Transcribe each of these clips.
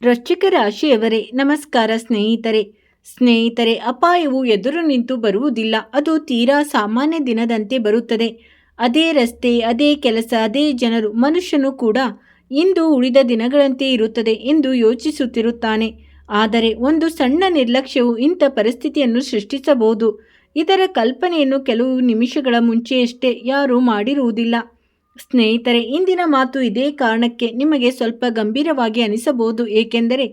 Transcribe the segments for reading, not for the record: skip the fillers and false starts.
ವೃಶ್ಚಿಕ ರಾಶಿಯವರೇ ನಮಸ್ಕಾರ ಸ್ನೇಹಿತರೆ, ಅಪಾಯವು ಎದುರು ನಿಂತು ಬರುವುದಿಲ್ಲ. ಅದು ತೀರಾ ಸಾಮಾನ್ಯ ದಿನದಂತೆ ಬರುತ್ತದೆ. ಅದೇ ರಸ್ತೆ, ಅದೇ ಕೆಲಸ, ಅದೇ ಜನರು. ಮನುಷ್ಯನು ಕೂಡ ಇಂದು ಉಳಿದ ದಿನಗಳಂತೆ ಇರುತ್ತದೆ ಎಂದು ಯೋಚಿಸುತ್ತಿರುತ್ತಾನೆ. ಆದರೆ ಒಂದು ಸಣ್ಣ ನಿರ್ಲಕ್ಷ್ಯವು ಇಂಥ ಪರಿಸ್ಥಿತಿಯನ್ನು ಸೃಷ್ಟಿಸಬಹುದು. ಇದರ ಕಲ್ಪನೆಯನ್ನು ಕೆಲವು ನಿಮಿಷಗಳ ಮುಂಚೆಯಷ್ಟೇ ಯಾರೂ ಮಾಡಿರುವುದಿಲ್ಲ. ಸ್ನೇಹಿತರೆ, ಇಂದಿನ ಮಾತು ಇದೇ ಕಾರಣಕ್ಕೆ ನಿಮಗೆ ಸ್ವಲ್ಪ ಗಂಭೀರವಾಗಿ ಅನಿಸಬಹುದು. ಏಕೆಂದರೆ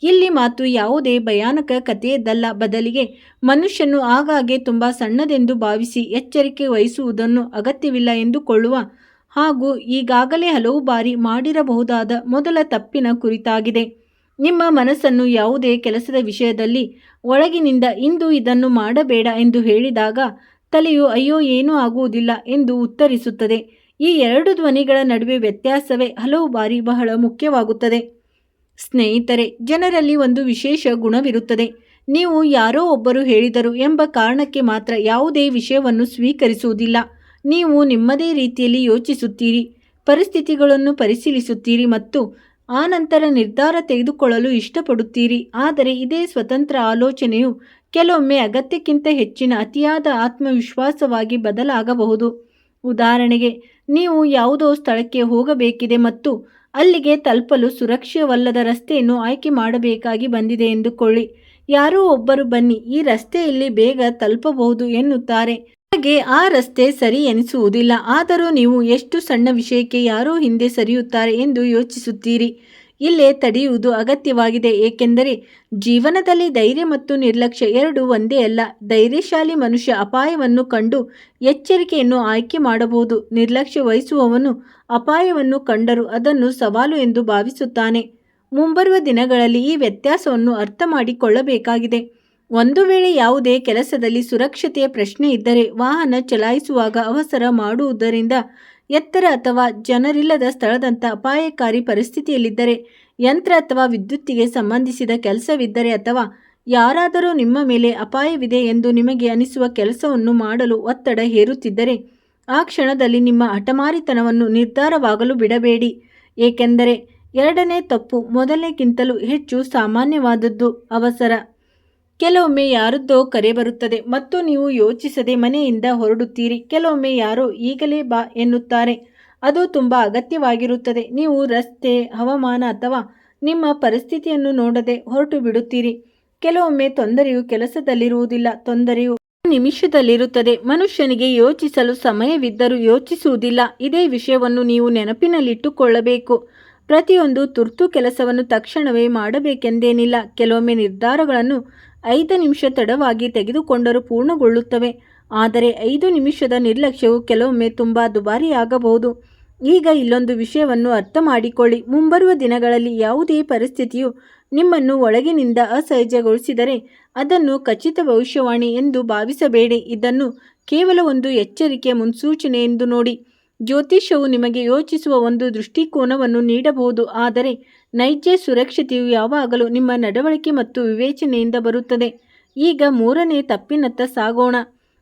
ಇಲ್ಲಿ ಮಾತು ಯಾವುದೇ ಭಯಾನಕ ಕಥೆಯದ್ದಲ್ಲ. ಬದಲಿಗೆ ಮನುಷ್ಯನು ಆಗಾಗ್ಗೆ ತುಂಬ ಸಣ್ಣದೆಂದು ಭಾವಿಸಿ ಎಚ್ಚರಿಕೆ ವಹಿಸುವುದನ್ನು ಅಗತ್ಯವಿಲ್ಲ ಎಂದುಕೊಳ್ಳುವ ಹಾಗೂ ಈಗಾಗಲೇ ಹಲವು ಬಾರಿ ಮಾಡಿರಬಹುದಾದ ಮೊದಲ ತಪ್ಪಿನ ಕುರಿತಾಗಿದೆ. ನಿಮ್ಮ ಮನಸ್ಸನ್ನು ಯಾವುದೇ ಕೆಲಸದ ವಿಷಯದಲ್ಲಿ ಒಳಗಿನಿಂದ ಇಂದು ಇದನ್ನು ಮಾಡಬೇಡ ಎಂದು ಹೇಳಿದಾಗ ತಲೆಯು ಅಯ್ಯೋ ಏನೂ ಆಗುವುದಿಲ್ಲ ಎಂದು ಉತ್ತರಿಸುತ್ತದೆ. ಈ ಎರಡು ಧ್ವನಿಗಳ ನಡುವೆ ವ್ಯತ್ಯಾಸವೇ ಹಲವು ಬಾರಿ ಬಹಳ ಮುಖ್ಯವಾಗುತ್ತದೆ. ಸ್ನೇಹಿತರೆ, ಜನರಲ್ಲಿ ಒಂದು ವಿಶೇಷ ಗುಣವಿರುತ್ತದೆ. ನೀವು ಯಾರೋ ಒಬ್ಬರು ಹೇಳಿದರು ಎಂಬ ಕಾರಣಕ್ಕೆ ಮಾತ್ರ ಯಾವುದೇ ವಿಷಯವನ್ನು ಸ್ವೀಕರಿಸುವುದಿಲ್ಲ. ನೀವು ನಿಮ್ಮದೇ ರೀತಿಯಲ್ಲಿ ಯೋಚಿಸುತ್ತೀರಿ, ಪರಿಸ್ಥಿತಿಗಳನ್ನು ಪರಿಶೀಲಿಸುತ್ತೀರಿ ಮತ್ತು ಆನಂತರ ನಿರ್ಧಾರ ತೆಗೆದುಕೊಳ್ಳಲು ಇಷ್ಟಪಡುತ್ತೀರಿ. ಆದರೆ ಇದೇ ಸ್ವತಂತ್ರ ಆಲೋಚನೆಯು ಕೆಲವೊಮ್ಮೆ ಅಗತ್ಯಕ್ಕಿಂತ ಹೆಚ್ಚಿನ ಅತಿಯಾದ ಆತ್ಮವಿಶ್ವಾಸವಾಗಿ ಬದಲಾಗಬಹುದು. ಉದಾಹರಣೆಗೆ, ನೀವು ಯಾವುದೋ ಸ್ಥಳಕ್ಕೆ ಹೋಗಬೇಕಿದೆ ಮತ್ತು ಅಲ್ಲಿಗೆ ತಲುಪಲು ಸುರಕ್ಷಿತವಲ್ಲದ ರಸ್ತೆಯನ್ನು ಆಯ್ಕೆ ಮಾಡಬೇಕಾಗಿ ಬಂದಿದೆ ಎಂದುಕೊಳ್ಳಿ. ಯಾರೋ ಒಬ್ಬರು ಬನ್ನಿ, ಈ ರಸ್ತೆಯಲ್ಲಿ ಬೇಗ ತಲುಪಬಹುದು ಎನ್ನುತ್ತಾರೆ. ಹಾಗೆ ಆ ರಸ್ತೆ ಸರಿ ಎನಿಸುವುದಿಲ್ಲ. ಆದರೂ ನೀವು ಎಷ್ಟು ಸಣ್ಣ ವಿಷಯಕ್ಕೆ ಯಾರೋ ಹಿಂದೆ ಸರಿಯುತ್ತಾರೆ ಎಂದು ಯೋಚಿಸುತ್ತೀರಿ. ಇಲ್ಲೇ ತಡೆಯುವುದು ಅಗತ್ಯವಾಗಿದೆ. ಏಕೆಂದರೆ ಜೀವನದಲ್ಲಿ ಧೈರ್ಯ ಮತ್ತು ನಿರ್ಲಕ್ಷ್ಯ ಎರಡೂ ಒಂದೇ ಅಲ್ಲ. ಧೈರ್ಯಶಾಲಿ ಮನುಷ್ಯ ಅಪಾಯವನ್ನು ಕಂಡು ಎಚ್ಚರಿಕೆಯನ್ನು ಆಯ್ಕೆ ಮಾಡಬಹುದು. ನಿರ್ಲಕ್ಷ್ಯ ವಹಿಸುವವನು ಅಪಾಯವನ್ನು ಕಂಡರೂ ಅದನ್ನು ಸವಾಲು ಎಂದು ಭಾವಿಸುತ್ತಾನೆ. ಮುಂಬರುವ ದಿನಗಳಲ್ಲಿ ಈ ವ್ಯತ್ಯಾಸವನ್ನು ಅರ್ಥ ಮಾಡಿಕೊಳ್ಳಬೇಕಾಗಿದೆ. ಒಂದು ವೇಳೆ ಯಾವುದೇ ಕೆಲಸದಲ್ಲಿ ಸುರಕ್ಷತೆಯ ಪ್ರಶ್ನೆ ಇದ್ದರೆ, ವಾಹನ ಚಲಾಯಿಸುವಾಗ ಅವಸರ ಮಾಡುವುದರಿಂದ, ಎತ್ತರ ಅಥವಾ ಜನರಿಲ್ಲದ ಸ್ಥಳದಂಥ ಅಪಾಯಕಾರಿ ಪರಿಸ್ಥಿತಿಯಲ್ಲಿದ್ದರೆ, ಯಂತ್ರ ಅಥವಾ ವಿದ್ಯುತ್ತಿಗೆ ಸಂಬಂಧಿಸಿದ ಕೆಲಸವಿದ್ದರೆ ಅಥವಾ ಯಾರಾದರೂ ನಿಮ್ಮ ಮೇಲೆ ಅಪಾಯವಿದೆ ಎಂದು ನಿಮಗೆ ಅನಿಸುವ ಕೆಲಸವನ್ನು ಮಾಡಲು ಒತ್ತಡ ಹೇರುತ್ತಿದ್ದರೆ, ಆ ಕ್ಷಣದಲ್ಲಿ ನಿಮ್ಮ ಹಠಮಾರಿತನವನ್ನು ನಿರ್ಧಾರವಾಗಲು ಬಿಡಬೇಡಿ. ಏಕೆಂದರೆ ಎರಡನೇ ತಪ್ಪು ಮೊದಲನೇಗಿಂತಲೂ ಹೆಚ್ಚು ಸಾಮಾನ್ಯವಾದದ್ದು. ಅವಸರ. ಕೆಲವೊಮ್ಮೆ ಯಾರದ್ದೋ ಕರೆ ಬರುತ್ತದೆ ಮತ್ತು ನೀವು ಯೋಚಿಸದೆ ಮನೆಯಿಂದ ಹೊರಡುತ್ತೀರಿ. ಕೆಲವೊಮ್ಮೆ ಯಾರೋ ಈಗಲೇ ಬಾ ಎನ್ನುತ್ತಾರೆ. ಅದು ತುಂಬ ಅಗತ್ಯವಾಗಿರುತ್ತದೆ. ನೀವು ರಸ್ತೆ, ಹವಾಮಾನ ಅಥವಾ ನಿಮ್ಮ ಪರಿಸ್ಥಿತಿಯನ್ನು ನೋಡದೆ ಹೊರಟು ಬಿಡುತ್ತೀರಿ. ಕೆಲವೊಮ್ಮೆ ತೊಂದರೆಯು ಕೆಲಸದಲ್ಲಿರುವುದಿಲ್ಲ, ತೊಂದರೆಯು ನಿಮಿಷದಲ್ಲಿರುತ್ತದೆ. ಮನುಷ್ಯನಿಗೆ ಯೋಚಿಸಲು ಸಮಯವಿದ್ದರೂ ಯೋಚಿಸುವುದಿಲ್ಲ. ಇದೇ ವಿಷಯವನ್ನು ನೀವು ನೆನಪಿನಲ್ಲಿಟ್ಟುಕೊಳ್ಳಬೇಕು. ಪ್ರತಿಯೊಂದು ತುರ್ತು ಕೆಲಸವನ್ನು ತಕ್ಷಣವೇ ಮಾಡಬೇಕೆಂದೇನಿಲ್ಲ. ಕೆಲವೊಮ್ಮೆ ನಿರ್ಧಾರಗಳನ್ನು 5 ನಿಮಿಷ ತಡವಾಗಿ ತೆಗೆದುಕೊಂಡರೂ ಪೂರ್ಣಗೊಳ್ಳುತ್ತವೆ. ಆದರೆ 5 ನಿಮಿಷದ ನಿರ್ಲಕ್ಷ್ಯವು ಕೆಲವೊಮ್ಮೆ ತುಂಬ ದುಬಾರಿಯಾಗಬಹುದು. ಈಗ ಇಲ್ಲೊಂದು ವಿಷಯವನ್ನು ಅರ್ಥ ಮಾಡಿಕೊಳ್ಳಿ. ಮುಂಬರುವ ದಿನಗಳಲ್ಲಿ ಯಾವುದೇ ಪರಿಸ್ಥಿತಿಯು ನಿಮ್ಮನ್ನು ಒಳಗಿನಿಂದ ಅಸಹಜಗೊಳಿಸಿದರೆ ಅದನ್ನು ಖಚಿತ ಭವಿಷ್ಯವಾಣಿ ಎಂದು ಭಾವಿಸಬೇಡಿ. ಇದನ್ನು ಕೇವಲ ಒಂದು ಎಚ್ಚರಿಕೆಯ ಮುನ್ಸೂಚನೆ ಎಂದು ನೋಡಿ. ಜ್ಯೋತಿಷ್ಯವು ನಿಮಗೆ ಯೋಚಿಸುವ ಒಂದು ದೃಷ್ಟಿಕೋನವನ್ನು ನೀಡಬಹುದು, ಆದರೆ ನೈಜ ಸುರಕ್ಷತೆಯು ಯಾವಾಗಲೂ ನಿಮ್ಮ ನಡವಳಿಕೆ ಮತ್ತು ವಿವೇಚನೆಯಿಂದ ಬರುತ್ತದೆ. ಈಗ ಮೂರನೇ ತಪ್ಪಿನತ್ತ ಸಾಗೋಣ.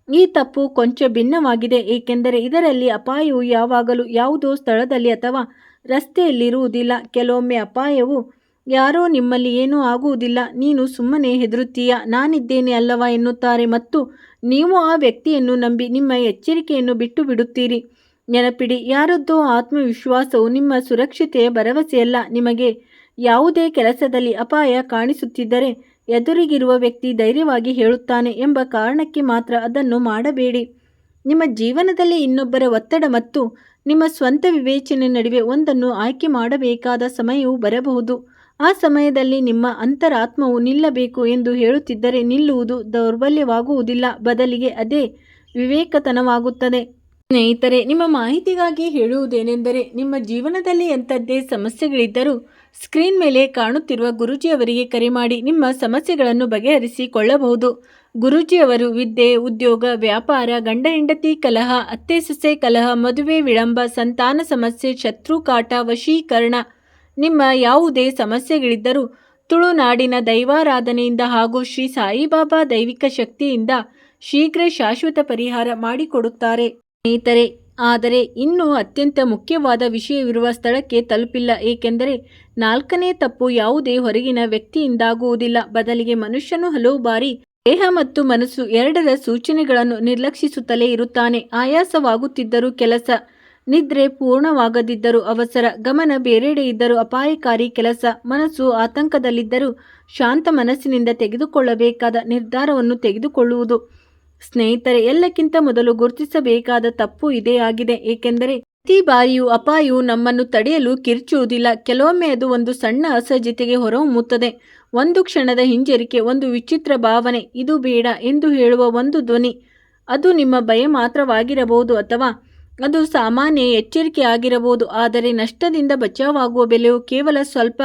ಈ ತಪ್ಪು ಕೊಂಚ ಭಿನ್ನವಾಗಿದೆ, ಏಕೆಂದರೆ ಇದರಲ್ಲಿ ಅಪಾಯವು ಯಾವಾಗಲೂ ಯಾವುದೋ ಸ್ಥಳದಲ್ಲಿ ಅಥವಾ ರಸ್ತೆಯಲ್ಲಿರುವುದಿಲ್ಲ. ಕೆಲವೊಮ್ಮೆ ಅಪಾಯವು ಯಾರೋ ನಿಮ್ಮಲ್ಲಿ ಏನೂ ಆಗುವುದಿಲ್ಲ, ನೀನು ಸುಮ್ಮನೆ ಹೆದರುತ್ತೀಯ, ನಾನಿದ್ದೇನೆ ಅಲ್ಲವಾ ಎನ್ನುತ್ತಾರೆ ಮತ್ತು ನೀವು ಆ ವ್ಯಕ್ತಿಯನ್ನು ನಂಬಿ ನಿಮ್ಮ ಎಚ್ಚರಿಕೆಯನ್ನು ಬಿಟ್ಟು ಬಿಡುತ್ತೀರಿ. ನೆನಪಿಡಿ, ಯಾರದ್ದೋ ಆತ್ಮವಿಶ್ವಾಸವು ನಿಮ್ಮ ಸುರಕ್ಷತೆಯ ಭರವಸೆಯಲ್ಲ. ನಿಮಗೆ ಯಾವುದೇ ಕೆಲಸದಲ್ಲಿ ಅಪಾಯ ಕಾಣಿಸುತ್ತಿದ್ದರೆ ಎದುರಿಗಿರುವ ವ್ಯಕ್ತಿ ಧೈರ್ಯವಾಗಿ ಹೇಳುತ್ತಾನೆ ಎಂಬ ಕಾರಣಕ್ಕೆ ಮಾತ್ರ ಅದನ್ನು ಮಾಡಬೇಡಿ. ನಿಮ್ಮ ಜೀವನದಲ್ಲಿ ಇನ್ನೊಬ್ಬರ ಒತ್ತಡ ಮತ್ತು ನಿಮ್ಮ ಸ್ವಂತ ವಿವೇಚನೆ ನಡುವೆ ಒಂದನ್ನು ಆಯ್ಕೆ ಮಾಡಬೇಕಾದ ಸಮಯವು ಬರಬಹುದು. ಆ ಸಮಯದಲ್ಲಿ ನಿಮ್ಮ ಅಂತರಾತ್ಮವು ನಿಲ್ಲಬೇಕು ಎಂದು ಹೇಳುತ್ತಿದ್ದರೆ ನಿಲ್ಲುವುದು ದೌರ್ಬಲ್ಯವಾಗುವುದಿಲ್ಲ, ಬದಲಿಗೆ ಅದೇ ವಿವೇಕತನವಾಗುತ್ತದೆ. ಸ್ನೇಹಿತರೆ, ನಿಮ್ಮ ಮಾಹಿತಿಗಾಗಿ ಹೇಳುವುದೇನೆಂದರೆ, ನಿಮ್ಮ ಜೀವನದಲ್ಲಿ ಎಂಥದ್ದೇ ಸಮಸ್ಯೆಗಳಿದ್ದರೂ ಸ್ಕ್ರೀನ್ ಮೇಲೆ ಕಾಣುತ್ತಿರುವ ಗುರೂಜಿಯವರಿಗೆ ಕರೆ ಮಾಡಿ ನಿಮ್ಮ ಸಮಸ್ಯೆಗಳನ್ನು ಬಗೆಹರಿಸಿಕೊಳ್ಳಬಹುದು. ಗುರೂಜಿಯವರು ವಿದ್ಯೆ, ಉದ್ಯೋಗ, ವ್ಯಾಪಾರ, ಗಂಡ ಹೆಂಡತಿ ಕಲಹ, ಅತ್ತೆ ಸೊಸೆ ಕಲಹ, ಮದುವೆ ವಿಳಂಬ, ಸಂತಾನ ಸಮಸ್ಯೆ, ಶತ್ರು ಕಾಟ, ವಶೀಕರಣ, ನಿಮ್ಮ ಯಾವುದೇ ಸಮಸ್ಯೆಗಳಿದ್ದರೂ ತುಳುನಾಡಿನ ದೈವಾರಾಧನೆಯಿಂದ ಹಾಗೂ ಶ್ರೀ ಸಾಯಿಬಾಬಾ ದೈವಿಕ ಶಕ್ತಿಯಿಂದ ಶೀಘ್ರ ಶಾಶ್ವತ ಪರಿಹಾರ ಮಾಡಿಕೊಡುತ್ತಾರೆ. ಸ್ನೇಹಿತರೆ, ಆದರೆ ಇನ್ನೂ ಅತ್ಯಂತ ಮುಖ್ಯವಾದ ವಿಷಯವಿರುವ ಸ್ಥಳಕ್ಕೆ ತಲುಪಿಲ್ಲ. ಏಕೆಂದರೆ 4ನೇ ತಪ್ಪು ಯಾವುದೇ ಹೊರಗಿನ ವ್ಯಕ್ತಿಯಿಂದಾಗುವುದಿಲ್ಲ. ಬದಲಿಗೆ ಮನುಷ್ಯನು ಹಲವು ಬಾರಿ ದೇಹ ಮತ್ತು ಮನಸ್ಸು ಎರಡರ ಸೂಚನೆಗಳನ್ನು ನಿರ್ಲಕ್ಷಿಸುತ್ತಲೇ ಇರುತ್ತಾನೆ. ಆಯಾಸವಾಗುತ್ತಿದ್ದರೂ ಕೆಲಸ, ನಿದ್ರೆ ಪೂರ್ಣವಾಗದಿದ್ದರೂ ಅವಸರ, ಗಮನ ಬೇರೆಡೆ ಇದ್ದರೂ ಅಪಾಯಕಾರಿ ಕೆಲಸ, ಮನಸ್ಸು ಆತಂಕದಲ್ಲಿದ್ದರೂ ಶಾಂತ ಮನಸ್ಸಿನಿಂದ ತೆಗೆದುಕೊಳ್ಳಬೇಕಾದ ನಿರ್ಧಾರವನ್ನು ತೆಗೆದುಕೊಳ್ಳುವುದು. ಸ್ನೇಹಿತರೆ, ಎಲ್ಲಕ್ಕಿಂತ ಮೊದಲು ಗುರುತಿಸಬೇಕಾದ ತಪ್ಪು ಇದೇ ಆಗಿದೆ. ಏಕೆಂದರೆ ಪ್ರತಿ ಬಾರಿಯೂ ಅಪಾಯವು ನಮ್ಮನ್ನು ತಡೆಯಲು ಕಿರ್ಚುವುದಿಲ್ಲ. ಕೆಲವೊಮ್ಮೆ ಅದು ಒಂದು ಸಣ್ಣ ಅಸಹಜತೆಗೆ ಹೊರಹೊಮ್ಮುತ್ತದೆ. ಒಂದು ಕ್ಷಣದ ಹಿಂಜರಿಕೆ, ಒಂದು ವಿಚಿತ್ರ ಭಾವನೆ, ಇದು ಬೇಡ ಎಂದು ಹೇಳುವ ಒಂದು ಧ್ವನಿ. ಅದು ನಿಮ್ಮ ಭಯ ಮಾತ್ರವಾಗಿರಬಹುದು ಅಥವಾ ಅದು ಸಾಮಾನ್ಯ ಎಚ್ಚರಿಕೆಯಾಗಿರಬಹುದು. ಆದರೆ ನಷ್ಟದಿಂದ ಬಚಾವಾಗುವ ಬೆಲೆಯು ಕೇವಲ ಸ್ವಲ್ಪ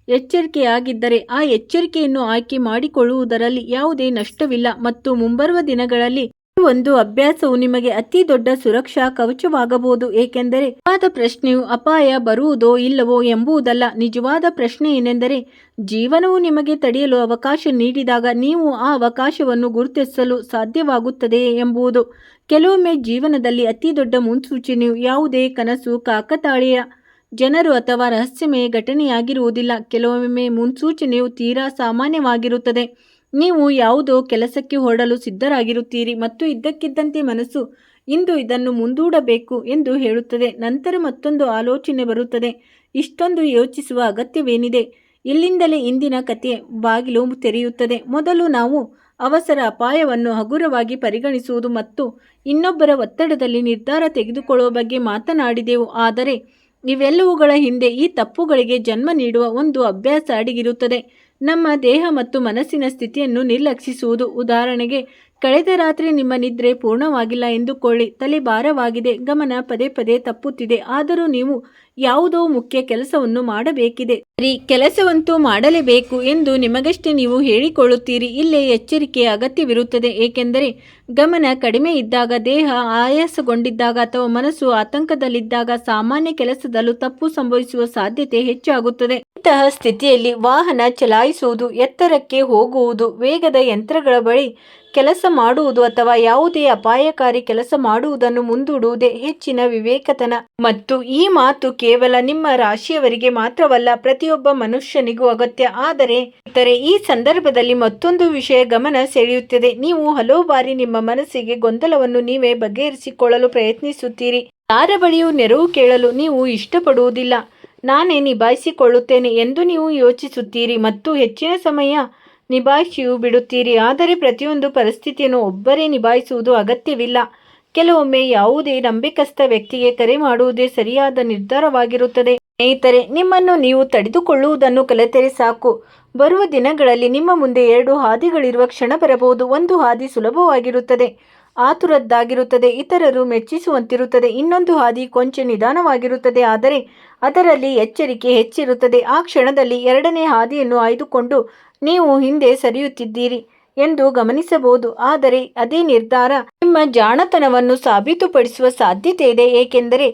ಎಚ್ಚರಿಕೆಯಾಗಿದ್ದರೆ ಆ ಎಚ್ಚರಿಕೆಯನ್ನು ಆಯ್ಕೆ ಮಾಡಿಕೊಳ್ಳುವುದರಲ್ಲಿ ಯಾವುದೇ ನಷ್ಟವಿಲ್ಲ. ಮತ್ತು ಮುಂಬರುವ ದಿನಗಳಲ್ಲಿ ಈ ಒಂದು ಅಭ್ಯಾಸವು ನಿಮಗೆ ಅತಿ ದೊಡ್ಡ ಸುರಕ್ಷಾ ಕವಚವಾಗಬಹುದು. ಏಕೆಂದರೆ ನಿಜವಾದ ಪ್ರಶ್ನೆಯು ಅಪಾಯ ಬರುವುದೋ ಇಲ್ಲವೋ ಎಂಬುದಲ್ಲ. ನಿಜವಾದ ಪ್ರಶ್ನೆ ಏನೆಂದರೆ, ಜೀವನವು ನಿಮಗೆ ತಡೆಯಲು ಅವಕಾಶ ನೀಡಿದಾಗ ನೀವು ಆ ಅವಕಾಶವನ್ನು ಗುರುತಿಸಲು ಸಾಧ್ಯವಾಗುತ್ತದೆಯೇ ಎಂಬುದು. ಕೆಲವೊಮ್ಮೆ ಜೀವನದಲ್ಲಿ ಅತಿ ದೊಡ್ಡ ಮುನ್ಸೂಚನೆಯು ಯಾವುದೇ ಕನಸು, ಕಾಕತಾಳೀಯ ಜನರು ಅಥವಾ ರಹಸ್ಯಮಯ ಘಟನೆಯಾಗಿರುವುದಿಲ್ಲ. ಕೆಲವೊಮ್ಮೆ ಮುನ್ಸೂಚನೆಯು ತೀರಾ ಸಾಮಾನ್ಯವಾಗಿರುತ್ತದೆ. ನೀವು ಯಾವುದೋ ಕೆಲಸಕ್ಕೆ ಹೊರಡಲು ಸಿದ್ಧರಾಗಿರುತ್ತೀರಿ ಮತ್ತು ಇದ್ದಕ್ಕಿದ್ದಂತೆ ಮನಸ್ಸು ಇಂದು ಇದನ್ನು ಮುಂದೂಡಬೇಕು ಎಂದು ಹೇಳುತ್ತದೆ. ನಂತರ ಮತ್ತೊಂದು ಆಲೋಚನೆ ಬರುತ್ತದೆ. ಇಷ್ಟೊಂದು ಯೋಚಿಸುವ ಅಗತ್ಯವೇನಿದೆ? ಇಲ್ಲಿಂದಲೇ ಇಂದಿನ ಕಥೆಯ ಬಾಗಿಲು ತೆರೆಯುತ್ತದೆ. ಮೊದಲು ನಾವು ಅವಸರ, ಅಪಾಯವನ್ನು ಹಗುರವಾಗಿ ಪರಿಗಣಿಸುವುದು ಮತ್ತು ಇನ್ನೊಬ್ಬರ ಒತ್ತಡದಲ್ಲಿ ನಿರ್ಧಾರ ತೆಗೆದುಕೊಳ್ಳುವ ಬಗ್ಗೆ ಮಾತನಾಡಿದೆವು. ಆದರೆ ಇವೆಲ್ಲವುಗಳ ಹಿಂದೆ ಈ ತಪ್ಪುಗಳಿಗೆ ಜನ್ಮ ನೀಡುವ ಒಂದು ಅಭ್ಯಾಸ ಅಡಗಿರುತ್ತದೆ. ನಮ್ಮ ದೇಹ ಮತ್ತು ಮನಸ್ಸಿನ ಸ್ಥಿತಿಯನ್ನು ನಿರ್ಲಕ್ಷಿಸುವುದು. ಉದಾಹರಣೆಗೆ, ಕಳೆದ ರಾತ್ರಿ ನಿಮ್ಮ ನಿದ್ರೆ ಪೂರ್ಣವಾಗಿಲ್ಲ ಎಂದುಕೊಳ್ಳಿ. ತಲೆ ಭಾರವಾಗಿದೆ, ಗಮನ ಪದೇ ಪದೇ ತಪ್ಪುತ್ತಿದೆ. ಆದರೂ ನೀವು ಯಾವುದೋ ಮುಖ್ಯ ಕೆಲಸವನ್ನು ಮಾಡಬೇಕಿದೆ. ಸರಿ, ಕೆಲಸವಂತೂ ಮಾಡಲೇಬೇಕು ಎಂದು ನಿಮಗಷ್ಟೇ ನೀವು ಹೇಳಿಕೊಳ್ಳುತ್ತೀರಿ. ಇಲ್ಲೇ ಎಚ್ಚರಿಕೆಯ ಅಗತ್ಯವಿರುತ್ತದೆ. ಏಕೆಂದರೆ ಗಮನ ಕಡಿಮೆ ಇದ್ದಾಗ, ದೇಹ ಆಯಾಸಗೊಂಡಿದ್ದಾಗ ಅಥವಾ ಮನಸ್ಸು ಆತಂಕದಲ್ಲಿದ್ದಾಗ ಸಾಮಾನ್ಯ ಕೆಲಸದಲ್ಲೂ ತಪ್ಪು ಸಂಭವಿಸುವ ಸಾಧ್ಯತೆ ಹೆಚ್ಚಾಗುತ್ತದೆ. ಇಂತಹ ಸ್ಥಿತಿಯಲ್ಲಿ ವಾಹನ ಚಲಾಯಿಸುವುದು, ಎತ್ತರಕ್ಕೆ ಹೋಗುವುದು, ವೇಗದ ಯಂತ್ರಗಳ ಬಳಿ ಕೆಲಸ ಮಾಡುವುದು ಅಥವಾ ಯಾವುದೇ ಅಪಾಯಕಾರಿ ಕೆಲಸ ಮಾಡುವುದನ್ನು ಮುಂದೂಡುವುದೇ ಹೆಚ್ಚಿನ ವಿವೇಕತನ. ಮತ್ತು ಈ ಮಾತು ಕೇವಲ ನಿಮ್ಮ ರಾಶಿಯವರಿಗೆ ಮಾತ್ರವಲ್ಲ, ಪ್ರತಿಯೊಬ್ಬ ಮನುಷ್ಯನಿಗೂ ಅಗತ್ಯ. ಆದರೆ ಈ ಸಂದರ್ಭದಲ್ಲಿ ಮತ್ತೊಂದು ವಿಷಯ ಗಮನ ಸೆಳೆಯುತ್ತದೆ. ನೀವು ಹಲವು ಬಾರಿ ನಿಮ್ಮ ಮನಸ್ಸಿಗೆ ಗೊಂದಲವನ್ನು ನೀವೇ ಬಗೆಹರಿಸಿಕೊಳ್ಳಲು ಪ್ರಯತ್ನಿಸುತ್ತೀರಿ. ಯಾರ ಬಳಿಯೂ ನೆರವು ಕೇಳಲು ನೀವು ಇಷ್ಟಪಡುವುದಿಲ್ಲ. ನಾನೇ ನಿಭಾಯಿಸಿಕೊಳ್ಳುತ್ತೇನೆ ಎಂದು ನೀವು ಯೋಚಿಸುತ್ತೀರಿ ಮತ್ತು ಹೆಚ್ಚಿನ ಸಮಯ ನಿಭಾಯಿಸಿಯೂ ಬಿಡುತ್ತೀರಿ. ಆದರೆ ಪ್ರತಿಯೊಂದು ಪರಿಸ್ಥಿತಿಯನ್ನು ಒಬ್ಬರೇ ನಿಭಾಯಿಸುವುದು ಅಗತ್ಯವಿಲ್ಲ. ಕೆಲವೊಮ್ಮೆ ಯಾವುದೇ ನಂಬಿಕಸ್ಥ ವ್ಯಕ್ತಿಗೆ ಕರೆ ಮಾಡುವುದೇ ಸರಿಯಾದ ನಿರ್ಧಾರವಾಗಿರುತ್ತದೆ. ಸ್ನೇಹಿತರೆ, ನಿಮ್ಮನ್ನು ನೀವು ತಡೆದುಕೊಳ್ಳುವುದನ್ನು ಕಲಿತರೆ ಸಾಕು. ಬರುವ ದಿನಗಳಲ್ಲಿ ನಿಮ್ಮ ಮುಂದೆ 2 ಹಾದಿಗಳಿರುವ ಕ್ಷಣ ಬರಬಹುದು. ಒಂದು ಹಾದಿ ಸುಲಭವಾಗಿರುತ್ತದೆ, ಆತುರದ್ದಾಗಿರುತ್ತದೆ, ಇತರರು ಮೆಚ್ಚಿಸುವಂತಿರುತ್ತದೆ. ಇನ್ನೊಂದು ಹಾದಿ ಕೊಂಚ ನಿಧಾನವಾಗಿರುತ್ತದೆ, ಆದರೆ ಅದರಲ್ಲಿ ಎಚ್ಚರಿಕೆ ಹೆಚ್ಚಿರುತ್ತದೆ. ಆ ಕ್ಷಣದಲ್ಲಿ 2ನೇ ಹಾದಿಯನ್ನು ಆಯ್ದುಕೊಂಡು ನೀವು ಹಿಂದೆ ಸರಿಯುತ್ತಿದ್ದೀರಿ ಎಂದು ಗಮನಿಸಬಹುದು. ಆದರೆ ಅದೇ ನಿರ್ಧಾರ ನಿಮ್ಮ ಜಾಣತನವನ್ನು ಸಾಬೀತುಪಡಿಸುವ ಸಾಧ್ಯತೆ ಇದೆ. ಏಕೆಂದರೆ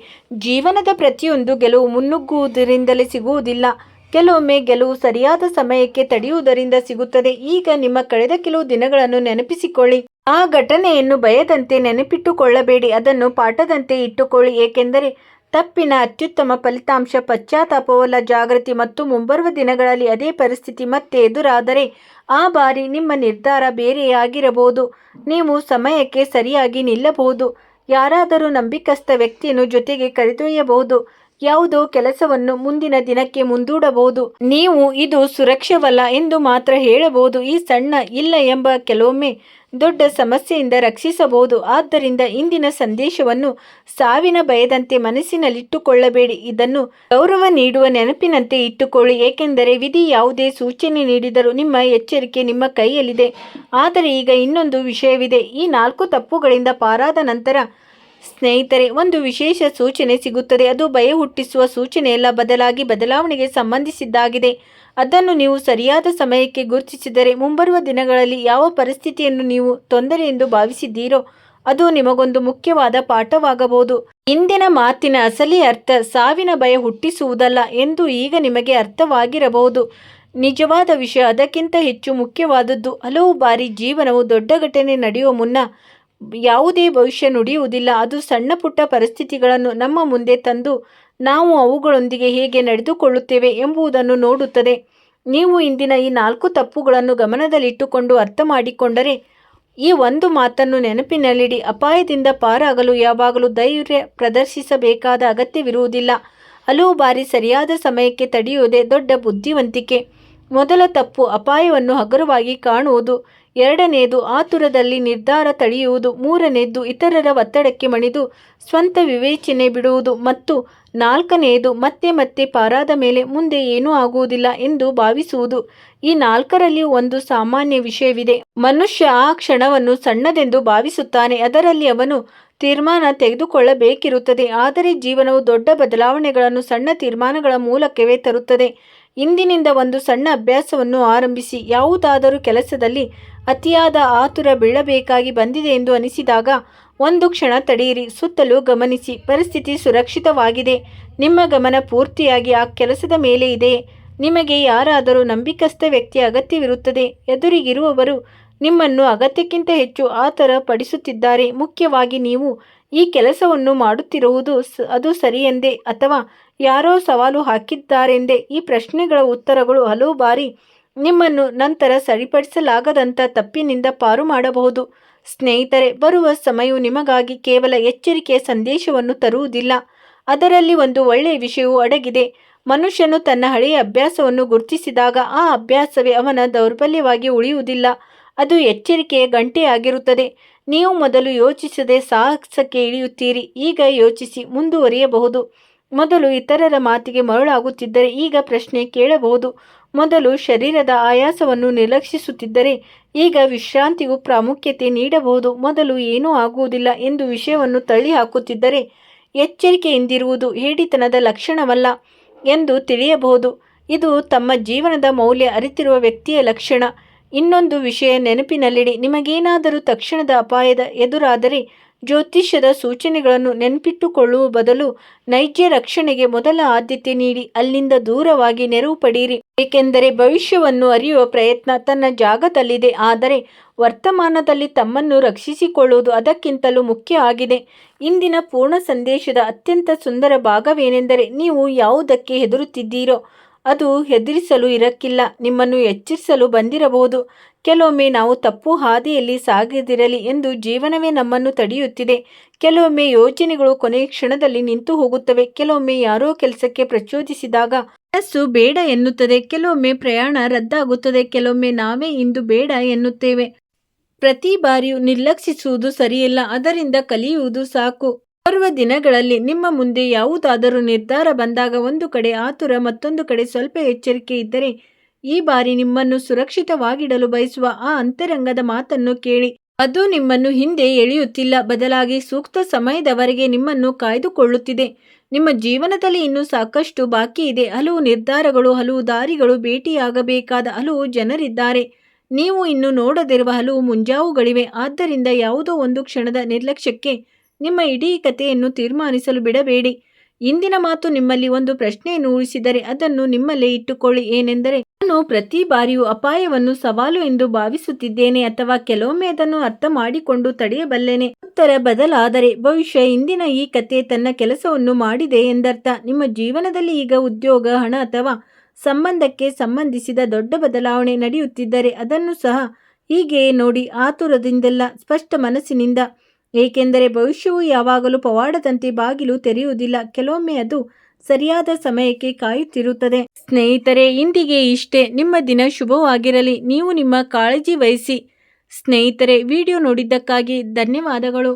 ಜೀವನದ ಪ್ರತಿಯೊಂದು ಗೆಲುವು ಮುನ್ನುಗ್ಗುವುದರಿಂದಲೇ ಸಿಗುವುದಿಲ್ಲ. ಕೆಲವೊಮ್ಮೆ ಗೆಲುವು ಸರಿಯಾದ ಸಮಯಕ್ಕೆ ತಡೆಯುವುದರಿಂದ ಸಿಗುತ್ತದೆ. ಈಗ ನಿಮ್ಮ ಕಳೆದ ಕೆಲವು ದಿನಗಳನ್ನು ನೆನಪಿಸಿಕೊಳ್ಳಿ. ಆ ಘಟನೆಯನ್ನು ಭಯದಂತೆ ನೆನಪಿಟ್ಟುಕೊಳ್ಳಬೇಡಿ, ಅದನ್ನು ಪಾಠದಂತೆ ಇಟ್ಟುಕೊಳ್ಳಿ. ಏಕೆಂದರೆ ತಪ್ಪಿನ ಅತ್ಯುತ್ತಮ ಫಲಿತಾಂಶ ಪಶ್ಚಾತ್ತಾಪವಲ್ಲ, ಜಾಗೃತಿ. ಮತ್ತು ಮುಂಬರುವ ದಿನಗಳಲ್ಲಿ ಅದೇ ಪರಿಸ್ಥಿತಿ ಮತ್ತೆ ಎದುರಾದರೆ ಆ ಬಾರಿ ನಿಮ್ಮ ನಿರ್ಧಾರ ಬೇರೆಯಾಗಿರಬಹುದು. ನೀವು ಸಮಯಕ್ಕೆ ಸರಿಯಾಗಿ ನಿಲ್ಲಬಹುದು, ಯಾರಾದರೂ ನಂಬಿಕಸ್ಥ ವ್ಯಕ್ತಿಯನ್ನು ಜೊತೆಗೆ ಕರೆದೊಯ್ಯಬಹುದು, ಯಾವುದೋ ಕೆಲಸವನ್ನು ಮುಂದಿನ ದಿನಕ್ಕೆ ಮುಂದೂಡಬಹುದು. ನೀವು ಇದು ಸುರಕ್ಷವಲ್ಲ ಎಂದು ಮಾತ್ರ ಹೇಳಬಹುದು. ಈ ಸಣ್ಣ ಇಲ್ಲ ಎಂಬ ಕೆಲವೊಮ್ಮೆ ದೊಡ್ಡ ಸಮಸ್ಯೆಯಿಂದ ರಕ್ಷಿಸಬಹುದು. ಆದ್ದರಿಂದ ಇಂದಿನ ಸಂದೇಶವನ್ನು ಸಾವಿನ ಭಯದಂತೆ ಮನಸ್ಸಿನಲ್ಲಿಟ್ಟುಕೊಳ್ಳಬೇಡಿ, ಇದನ್ನು ಗೌರವ ನೀಡುವ ನೆನಪಿನಂತೆ ಇಟ್ಟುಕೊಳ್ಳಿ. ಏಕೆಂದರೆ ವಿಧಿ ಯಾವುದೇ ಸೂಚನೆ ನೀಡಿದರೂ ನಿಮ್ಮ ಎಚ್ಚರಿಕೆ ನಿಮ್ಮ ಕೈಯಲ್ಲಿದೆ. ಆದರೆ ಈಗ ಇನ್ನೊಂದು ವಿಷಯವಿದೆ. ಈ 4 ತಪ್ಪುಗಳಿಂದ ಪಾರಾದ ನಂತರ ಸ್ನೇಹಿತರೆ, ಒಂದು ವಿಶೇಷ ಸೂಚನೆ ಸಿಗುತ್ತದೆ. ಅದು ಭಯ ಹುಟ್ಟಿಸುವ ಸೂಚನೆಯಲ್ಲ, ಬದಲಾಗಿ ಬದಲಾವಣೆಗೆ ಸಂಬಂಧಿಸಿದ್ದಾಗಿದೆ. ಅದನ್ನು ನೀವು ಸರಿಯಾದ ಸಮಯಕ್ಕೆ ಗುರುತಿಸಿದರೆ ಮುಂಬರುವ ದಿನಗಳಲ್ಲಿ ಯಾವ ಪರಿಸ್ಥಿತಿಯನ್ನು ನೀವು ತೊಂದರೆ ಎಂದು ಭಾವಿಸಿದ್ದೀರೋ ಅದು ನಿಮಗೊಂದು ಮುಖ್ಯವಾದ ಪಾಠವಾಗಬಹುದು. ಇಂದಿನ ಮಾತಿನ ಅಸಲಿ ಅರ್ಥ ಸಾವಿನ ಭಯ ಹುಟ್ಟಿಸುವುದಲ್ಲ ಎಂದು ಈಗ ನಿಮಗೆ ಅರ್ಥವಾಗಿರಬಹುದು. ನಿಜವಾದ ವಿಷಯ ಅದಕ್ಕಿಂತ ಹೆಚ್ಚು ಮುಖ್ಯವಾದದ್ದು. ಹಲವು ಬಾರಿ ಜೀವನವು ದೊಡ್ಡ ಘಟನೆ ನಡೆಯುವ ಮುನ್ನ ಯಾವುದೇ ಭವಿಷ್ಯ ನುಡಿಯುವುದಿಲ್ಲ. ಅದು ಸಣ್ಣ ಪುಟ್ಟ ಪರಿಸ್ಥಿತಿಗಳನ್ನು ನಮ್ಮ ಮುಂದೆ ತಂದು ನಾವು ಅವುಗಳೊಂದಿಗೆ ಹೇಗೆ ನಡೆದುಕೊಳ್ಳುತ್ತೇವೆ ಎಂಬುದನ್ನು ನೋಡುತ್ತದೆ. ನೀವು ಇಂದಿನ ಈ 4 ತಪ್ಪುಗಳನ್ನು ಗಮನದಲ್ಲಿಟ್ಟುಕೊಂಡು ಅರ್ಥ ಮಾಡಿಕೊಂಡರೆ ಈ ಒಂದು ಮಾತನ್ನು ನೆನಪಿನಲ್ಲಿಡಿ. ಅಪಾಯದಿಂದ ಪಾರಾಗಲು ಯಾವಾಗಲೂ ಧೈರ್ಯ ಪ್ರದರ್ಶಿಸಬೇಕಾದ ಅಗತ್ಯವಿರುವುದಿಲ್ಲ. ಹಲವು ಬಾರಿ ಸರಿಯಾದ ಸಮಯಕ್ಕೆ ತಡೆಯುವುದೇ ದೊಡ್ಡ ಬುದ್ಧಿವಂತಿಕೆ. ಮೊದಲ ತಪ್ಪು ಅಪಾಯವನ್ನು ಹಗುರವಾಗಿ ಕಾಣುವುದು. ಎರಡನೆಯದು ಆತುರದಲ್ಲಿ ನಿರ್ಧಾರ ತಳೆಯುವುದು. ಮೂರನೆಯದು ಇತರರ ಒತ್ತಡಕ್ಕೆ ಮಣಿದು ಸ್ವಂತ ವಿವೇಚನೆ ಬಿಡುವುದು. ಮತ್ತು ನಾಲ್ಕನೆಯದು ಮತ್ತೆ ಮತ್ತೆ ಪಾರಾದ ಮೇಲೆ ಮುಂದೆ ಏನೂ ಆಗುವುದಿಲ್ಲ ಎಂದು ಭಾವಿಸುವುದು. ಈ 4ರಲ್ಲಿ ಒಂದು ಸಾಮಾನ್ಯ ವಿಷಯವಿದೆ. ಮನುಷ್ಯ ಆ ಕ್ಷಣವನ್ನು ಸಣ್ಣದೆಂದು ಭಾವಿಸುತ್ತಾನೆ. ಅದರಲ್ಲಿ ಅವನು ತೀರ್ಮಾನ ತೆಗೆದುಕೊಳ್ಳಬೇಕಿರುತ್ತದೆ. ಆದರೆ ಜೀವನವು ದೊಡ್ಡ ಬದಲಾವಣೆಗಳನ್ನು ಸಣ್ಣ ತೀರ್ಮಾನಗಳ ಮೂಲಕವೇ ತರುತ್ತದೆ. ಇಂದಿನಿಂದ ಒಂದು ಸಣ್ಣ ಅಭ್ಯಾಸವನ್ನು ಆರಂಭಿಸಿ. ಯಾವುದಾದರೂ ಕೆಲಸದಲ್ಲಿ ಅತಿಯಾದ ಆತುರ ಬೀಳಬೇಕಾಗಿ ಬಂದಿದೆ ಎಂದು ಅನಿಸಿದಾಗ ಒಂದು ಕ್ಷಣ ತಡೆಯಿರಿ. ಸುತ್ತಲೂ ಗಮನಿಸಿ. ಪರಿಸ್ಥಿತಿ ಸುರಕ್ಷಿತವಾಗಿದೆ. ನಿಮ್ಮ ಗಮನ ಪೂರ್ತಿಯಾಗಿ ಆ ಕೆಲಸದ ಮೇಲೆ ಇದೆ. ನಿಮಗೆ ಯಾರಾದರೂ ನಂಬಿಕಸ್ಥ ವ್ಯಕ್ತಿಯ ಅಗತ್ಯವಿರುತ್ತದೆ. ಎದುರಿಗಿರುವವರು ನಿಮ್ಮನ್ನು ಅಗತ್ಯಕ್ಕಿಂತ ಹೆಚ್ಚು ಆತರ ಪಡಿಸುತ್ತಿದ್ದಾರೆ. ಮುಖ್ಯವಾಗಿ ನೀವು ಈ ಕೆಲಸವನ್ನು ಮಾಡುತ್ತಿರುವುದು ಅದು ಸರಿಯೆಂದೇ ಅಥವಾ ಯಾರೋ ಸವಾಲು ಹಾಕಿದ್ದಾರೆಂದೇ? ಈ ಪ್ರಶ್ನೆಗಳ ಉತ್ತರಗಳು ಹಲವು ಬಾರಿ ನಿಮ್ಮನ್ನು ನಂತರ ಸರಿಪಡಿಸಲಾಗದಂಥ ತಪ್ಪಿನಿಂದ ಪಾರು ಮಾಡಬಹುದು. ಸ್ನೇಹಿತರೆ, ಬರುವ ಸಮಯವು ನಿಮಗಾಗಿ ಕೇವಲ ಎಚ್ಚರಿಕೆಯ ಸಂದೇಶವನ್ನು ತರುವುದಿಲ್ಲ. ಅದರಲ್ಲಿ ಒಂದು ಒಳ್ಳೆಯ ವಿಷಯವೂ ಅಡಗಿದೆ. ಮನುಷ್ಯನು ತನ್ನ ಹಳೆಯ ಅಭ್ಯಾಸವನ್ನು ಗುರುತಿಸಿದಾಗ ಆ ಅಭ್ಯಾಸವೇ ಅವನ ದೌರ್ಬಲ್ಯವಾಗಿ ಉಳಿಯುವುದಿಲ್ಲ. ಅದು ಎಚ್ಚರಿಕೆಯ ಗಂಟೆಯಾಗಿರುತ್ತದೆ. ನೀವು ಮೊದಲು ಯೋಚಿಸದೆ ಸಾಹಸಕ್ಕೆ ಇಳಿಯುತ್ತೀರಿ. ಈಗ ಯೋಚಿಸಿ ಮುಂದುವರಿಯಬಹುದು. ಮೊದಲು ಇತರರ ಮಾತಿಗೆ ಮರುಳಾಗುತ್ತಿದ್ದರೆ ಈಗ ಪ್ರಶ್ನೆ ಕೇಳಬಹುದು. ಮೊದಲು ಶರೀರದ ಆಯಾಸವನ್ನು ನಿರ್ಲಕ್ಷಿಸುತ್ತಿದ್ದರೆ ಈಗ ವಿಶ್ರಾಂತಿಗೂ ಪ್ರಾಮುಖ್ಯತೆ ನೀಡಬಹುದು. ಮೊದಲು ಏನೂ ಆಗುವುದಿಲ್ಲ ಎಂದು ವಿಷಯವನ್ನು ತಳ್ಳಿ ಹಾಕುತ್ತಿದ್ದರೆ ಎಚ್ಚರಿಕೆಯಿಂದಿರುವುದು ಹೇಡಿತನದ ಲಕ್ಷಣವಲ್ಲ ಎಂದು ತಿಳಿಯಬಹುದು. ಇದು ತಮ್ಮ ಜೀವನದ ಮೌಲ್ಯ ಅರಿತಿರುವ ವ್ಯಕ್ತಿಯ ಲಕ್ಷಣ. ಇನ್ನೊಂದು ವಿಷಯ ನೆನಪಿನಲ್ಲಿಡಿ. ನಿಮಗೇನಾದರೂ ತಕ್ಷಣದ ಅಪಾಯದ ಎದುರಾದರೆ ಜ್ಯೋತಿಷ್ಯದ ಸೂಚನೆಗಳನ್ನು ನೆನಪಿಟ್ಟುಕೊಳ್ಳುವ ಬದಲು ನೈಜ ರಕ್ಷಣೆಗೆ ಮೊದಲ ಆದ್ಯತೆ ನೀಡಿ ಅಲ್ಲಿಂದ ದೂರವಾಗಿ ನೆರವು ಪಡೆಯಿರಿ. ಏಕೆಂದರೆ ಭವಿಷ್ಯವನ್ನು ಅರಿಯುವ ಪ್ರಯತ್ನ ತನ್ನ ಜಾಗದಲ್ಲಿದೆ. ಆದರೆ ವರ್ತಮಾನದಲ್ಲಿ ತಮ್ಮನ್ನು ರಕ್ಷಿಸಿಕೊಳ್ಳುವುದು ಅದಕ್ಕಿಂತಲೂ ಮುಖ್ಯ ಆಗಿದೆ. ಇಂದಿನ ಪೂರ್ಣ ಸಂದೇಶದ ಅತ್ಯಂತ ಸುಂದರ ಭಾಗವೇನೆಂದರೆ ನೀವು ಯಾವುದಕ್ಕೆ ಹೆದರುತ್ತಿದ್ದೀರೋ ಅದು ಹೆದರಿಸಲು ಇರಕ್ಕಿಲ್ಲ, ನಿಮ್ಮನ್ನು ಎಚ್ಚರಿಸಲು ಬಂದಿರಬಹುದು. ಕೆಲವೊಮ್ಮೆ ನಾವು ತಪ್ಪು ಹಾದಿಯಲ್ಲಿ ಸಾಗದಿರಲಿ ಎಂದು ಜೀವನವೇ ನಮ್ಮನ್ನು ತಡೆಯುತ್ತಿದೆ. ಕೆಲವೊಮ್ಮೆ ಯೋಜನೆಗಳು ಕೊನೆಯ ಕ್ಷಣದಲ್ಲಿ ನಿಂತು ಹೋಗುತ್ತವೆ. ಕೆಲವೊಮ್ಮೆ ಯಾರೋ ಕೆಲಸಕ್ಕೆ ಪ್ರಚೋದಿಸಿದಾಗ ಮನಸ್ಸು ಬೇಡ ಎನ್ನುತ್ತದೆ. ಕೆಲವೊಮ್ಮೆ ಪ್ರಯಾಣ ರದ್ದಾಗುತ್ತದೆ. ಕೆಲವೊಮ್ಮೆ ನಾವೇ ಇಂದು ಬೇಡ ಎನ್ನುತ್ತೇವೆ. ಪ್ರತಿ ಬಾರಿಯೂ ನಿರ್ಲಕ್ಷಿಸುವುದು ಸರಿಯಿಲ್ಲ. ಅದರಿಂದ ಕಲಿಯುವುದು ಸಾಕು. ಬರುವ ದಿನಗಳಲ್ಲಿ ನಿಮ್ಮ ಮುಂದೆ ಯಾವುದಾದರೂ ನಿರ್ಧಾರ ಬಂದಾಗ ಒಂದು ಕಡೆ ಆತುರ, ಮತ್ತೊಂದು ಕಡೆ ಸ್ವಲ್ಪ ಎಚ್ಚರಿಕೆ ಇದ್ದರೆ ಈ ಬಾರಿ ನಿಮ್ಮನ್ನು ಸುರಕ್ಷಿತವಾಗಿಡಲು ಬಯಸುವ ಆ ಅಂತರಂಗದ ಮಾತನ್ನು ಕೇಳಿ. ಅದು ನಿಮ್ಮನ್ನು ಹಿಂದೆ ಎಳೆಯುತ್ತಿಲ್ಲ, ಬದಲಾಗಿ ಸೂಕ್ತ ಸಮಯದವರೆಗೆ ನಿಮ್ಮನ್ನು ಕಾಯ್ದುಕೊಳ್ಳುತ್ತಿದೆ. ನಿಮ್ಮ ಜೀವನದಲ್ಲಿ ಇನ್ನೂ ಸಾಕಷ್ಟು ಬಾಕಿ ಇದೆ. ಹಲವು ನಿರ್ಧಾರಗಳು, ಹಲವು ದಾರಿಗಳು, ಭೇಟಿಯಾಗಬೇಕಾದ ಹಲವು ಜನರಿದ್ದಾರೆ. ನೀವು ಇನ್ನೂ ನೋಡದಿರುವ ಹಲವು ಮುಂಜಾವುಗಳಿವೆ. ಆದ್ದರಿಂದ ಯಾವುದೋ ಒಂದು ಕ್ಷಣದ ನಿರ್ಲಕ್ಷ್ಯಕ್ಕೆ ನಿಮ್ಮ ಇಡೀ ಕಥೆಯನ್ನು ತೀರ್ಮಾನಿಸಲು ಬಿಡಬೇಡಿ. ಇಂದಿನ ಮಾತು ನಿಮ್ಮಲ್ಲಿ ಒಂದು ಪ್ರಶ್ನೆಯನ್ನು ಉಳಿಸಿದರೆ ಅದನ್ನು ನಿಮ್ಮಲ್ಲೇ ಇಟ್ಟುಕೊಳ್ಳಿ. ಏನೆಂದರೆ, ನಾನು ಪ್ರತಿ ಬಾರಿಯೂ ಅಪಾಯವನ್ನು ಸವಾಲು ಎಂದು ಭಾವಿಸುತ್ತಿದ್ದೇನೆ ಅಥವಾ ಕೆಲವೊಮ್ಮೆ ಅದನ್ನು ಅರ್ಥ ಮಾಡಿಕೊಂಡು ತಡೆಯಬಲ್ಲೆನೆ? ಉತ್ತರ ಬದಲಾದರೆ ಭವಿಷ್ಯ ಇಂದಿನ ಈ ಕಥೆ ತನ್ನ ಕೆಲಸವನ್ನು ಮಾಡಿದೆ ಎಂದರ್ಥ. ನಿಮ್ಮ ಜೀವನದಲ್ಲಿ ಈಗ ಉದ್ಯೋಗ, ಹಣ ಅಥವಾ ಸಂಬಂಧಕ್ಕೆ ಸಂಬಂಧಿಸಿದ ದೊಡ್ಡ ಬದಲಾವಣೆ ನಡೆಯುತ್ತಿದ್ದರೆ ಅದನ್ನು ಸಹ ಹೀಗೆಯೇ ನೋಡಿ, ಆತುರದಿಂದಲ್ಲ, ಸ್ಪಷ್ಟ ಮನಸ್ಸಿನಿಂದ. ಏಕೆಂದರೆ ಭವಿಷ್ಯವು ಯಾವಾಗಲೂ ಪವಾಡದಂತೆ ಬಾಗಿಲು ತೆರೆಯುವುದಿಲ್ಲ. ಕೆಲವೊಮ್ಮೆ ಅದು ಸರಿಯಾದ ಸಮಯಕ್ಕೆ ಕಾಯುತ್ತಿರುತ್ತದೆ. ಸ್ನೇಹಿತರೆ, ಇಂದಿಗೆ ಇಷ್ಟೇ. ನಿಮ್ಮ ದಿನ ಶುಭವಾಗಿರಲಿ. ನೀವು ನಿಮ್ಮ ಕಾಳಜಿ ವಹಿಸಿ. ಸ್ನೇಹಿತರೆ, ವಿಡಿಯೋ ನೋಡಿದ್ದಕ್ಕಾಗಿ ಧನ್ಯವಾದಗಳು.